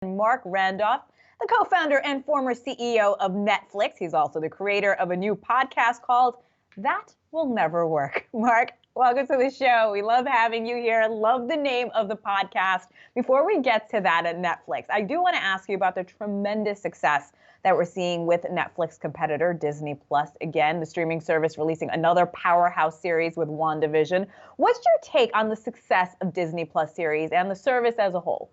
Marc Randolph, the co-founder and former CEO of Netflix. He's also the creator of a new podcast called That Will Never Work. Marc, welcome to the show. We love having you here. Love the name of the podcast. Before we get to that at Netflix, I do want to ask you about the tremendous success that we're seeing with Netflix competitor Disney Plus. Again, the streaming service releasing another powerhouse series with WandaVision. What's your take on the success of Disney Plus series and the service as a whole?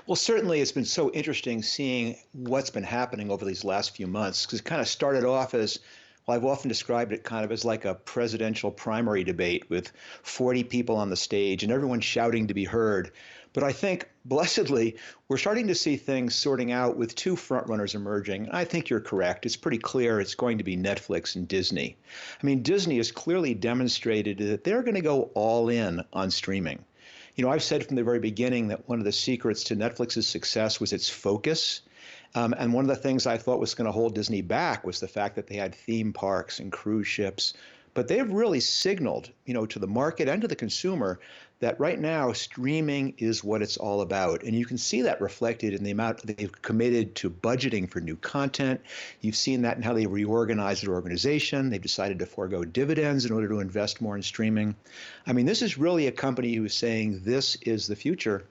Well, certainly it's been so interesting seeing what's been happening over these last few months, because it kind of started off as, well, I've often described it kind of as like a presidential primary debate with 40 people on the stage and everyone shouting to be heard. But I think, blessedly, we're starting to see things sorting out with two frontrunners emerging. I think you're correct. It's pretty clear it's going to be Netflix and Disney. I mean, Disney has clearly demonstrated that they're going to go all in on streaming. You know, I've said from the very beginning that one of the secrets to Netflix's success was its focus. And one of the things I thought was going to hold Disney back was the fact that they had theme parks and cruise ships. But they've really signaled, you know, to the market and to the consumer that right now streaming is what it's all about. And you can see that reflected in the amount they've committed to budgeting for new content. You've seen that in how they reorganized their organization. They've decided to forego dividends in order to invest more in streaming. I mean, this is really a company who is saying this is the future.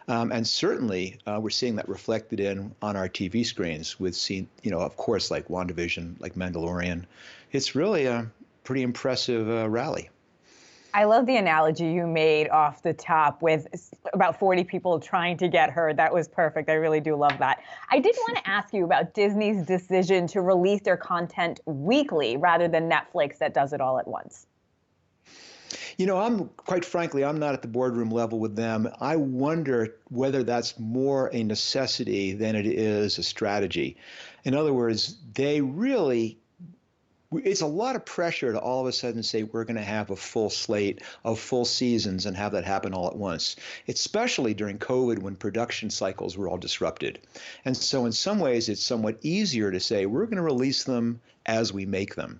And certainly we're seeing that reflected on our TV screens with scene, you know, of course, like WandaVision, like Mandalorian. It's really a pretty impressive rally. I love the analogy you made off the top with about 40 people trying to get heard. That was perfect. I really do love that. I did want to ask you about Disney's decision to release their content weekly rather than Netflix that does it all at once. You know, quite frankly, I'm not at the boardroom level with them. I wonder whether that's more a necessity than it is a strategy. In other words, it's a lot of pressure to all of a sudden say we're going to have a full slate of full seasons and have that happen all at once, especially during COVID when production cycles were all disrupted. And so in some ways, it's somewhat easier to say we're going to release them as we make them.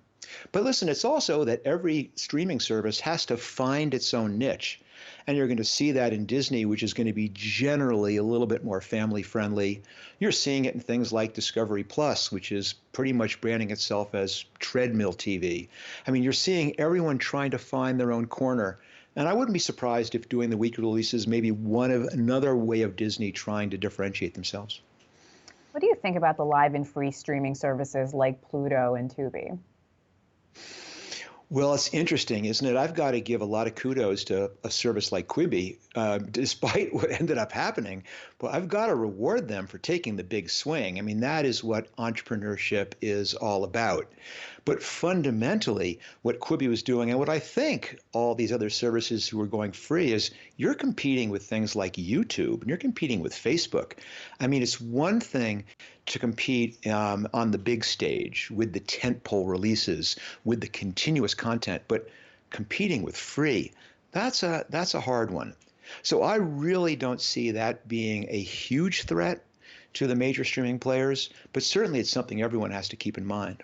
But listen, it's also that every streaming service has to find its own niche. And you're going to see that in Disney, which is going to be generally a little bit more family friendly. You're seeing it in things like Discovery Plus, which is pretty much branding itself as treadmill TV. I mean, you're seeing everyone trying to find their own corner. And I wouldn't be surprised if doing the weekly releases maybe another way of Disney trying to differentiate themselves. What do you think about the live and free streaming services like Pluto and Tubi? Well, it's interesting, isn't it? I've got to give a lot of kudos to a service like Quibi, despite what ended up happening. But I've got to reward them for taking the big swing. I mean, that is what entrepreneurship is all about. But fundamentally, what Quibi was doing, and what I think all these other services who are going free is, you're competing with things like YouTube, and you're competing with Facebook. I mean, it's one thing to compete on the big stage with the tentpole releases, with the continuous content, but competing with free, that's a hard one. So I really don't see that being a huge threat to the major streaming players, but certainly it's something everyone has to keep in mind.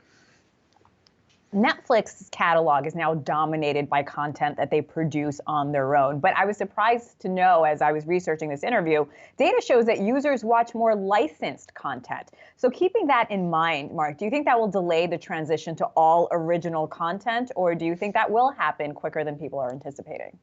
Netflix's catalog is now dominated by content that they produce on their own. But I was surprised to know, as I was researching this interview, data shows that users watch more licensed content. So keeping that in mind, Marc, do you think that will delay the transition to all original content, or do you think that will happen quicker than people are anticipating?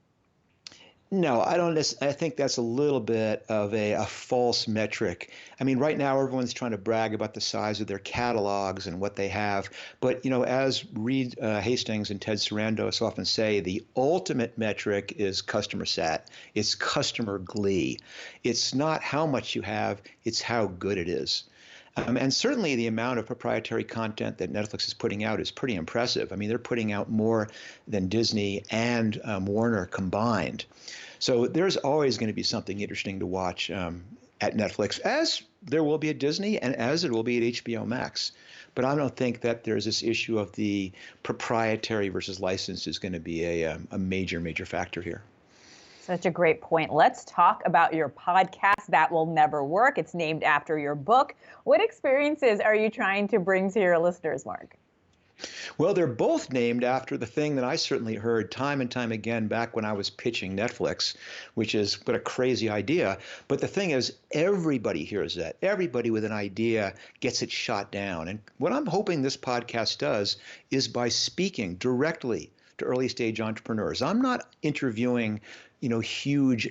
No, I don't. I think that's a little bit of a false metric. I mean, right now everyone's trying to brag about the size of their catalogs and what they have. But, you know, as Reed Hastings and Ted Sarandos often say, the ultimate metric is customer sat. It's customer glee. It's not how much you have, it's how good it is. And certainly the amount of proprietary content that Netflix is putting out is pretty impressive. I mean, they're putting out more than Disney and Warner combined. So there's always going to be something interesting to watch at Netflix, as there will be at Disney and as it will be at HBO Max. But I don't think that there's this issue of the proprietary versus licensed is going to be a major factor here. Such a great point. Let's talk about your podcast, That Will Never Work. It's named after your book. What experiences are you trying to bring to your listeners, Marc? Well, they're both named after the thing that I certainly heard time and time again back when I was pitching Netflix, which is what a crazy idea. But the thing is, everybody hears that. Everybody with an idea gets it shot down. And what I'm hoping this podcast does is by speaking directly to early stage entrepreneurs. I'm not interviewing huge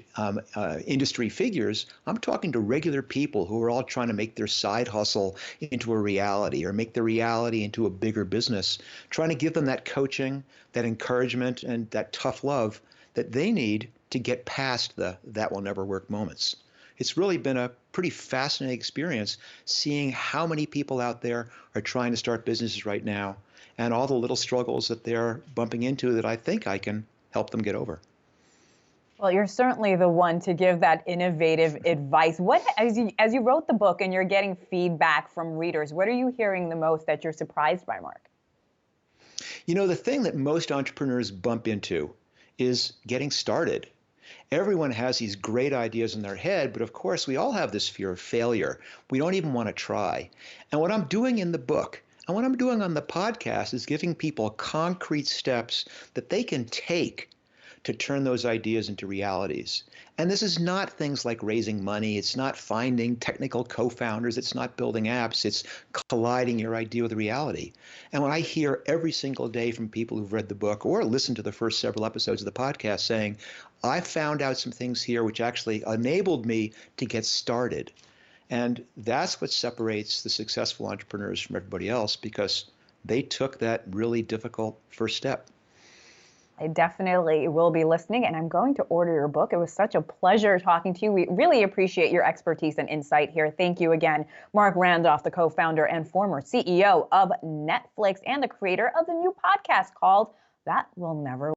industry figures. I'm talking to regular people who are all trying to make their side hustle into a reality or make the reality into a bigger business, trying to give them that coaching, that encouragement, and that tough love that they need to get past the that will never work moments. It's really been a pretty fascinating experience seeing how many people out there are trying to start businesses right now and all the little struggles that they're bumping into that I think I can help them get over. Well, you're certainly the one to give that innovative advice. What, as you wrote the book and you're getting feedback from readers, what are you hearing the most that you're surprised by, Marc? The thing that most entrepreneurs bump into is getting started. Everyone has these great ideas in their head, but of course, we all have this fear of failure. We don't even want to try. And what I'm doing in the book and what I'm doing on the podcast is giving people concrete steps that they can take to turn those ideas into realities. And this is not things like raising money. It's not finding technical co-founders. It's not building apps. It's colliding your idea with reality. And when I hear every single day from people who've read the book or listened to the first several episodes of the podcast saying, I found out some things here which actually enabled me to get started. And that's what separates the successful entrepreneurs from everybody else, because they took that really difficult first step. I definitely will be listening, and I'm going to order your book. It was such a pleasure talking to you. We really appreciate your expertise and insight here. Thank you again, Marc Randolph, the co-founder and former CEO of Netflix and the creator of the new podcast called That Will Never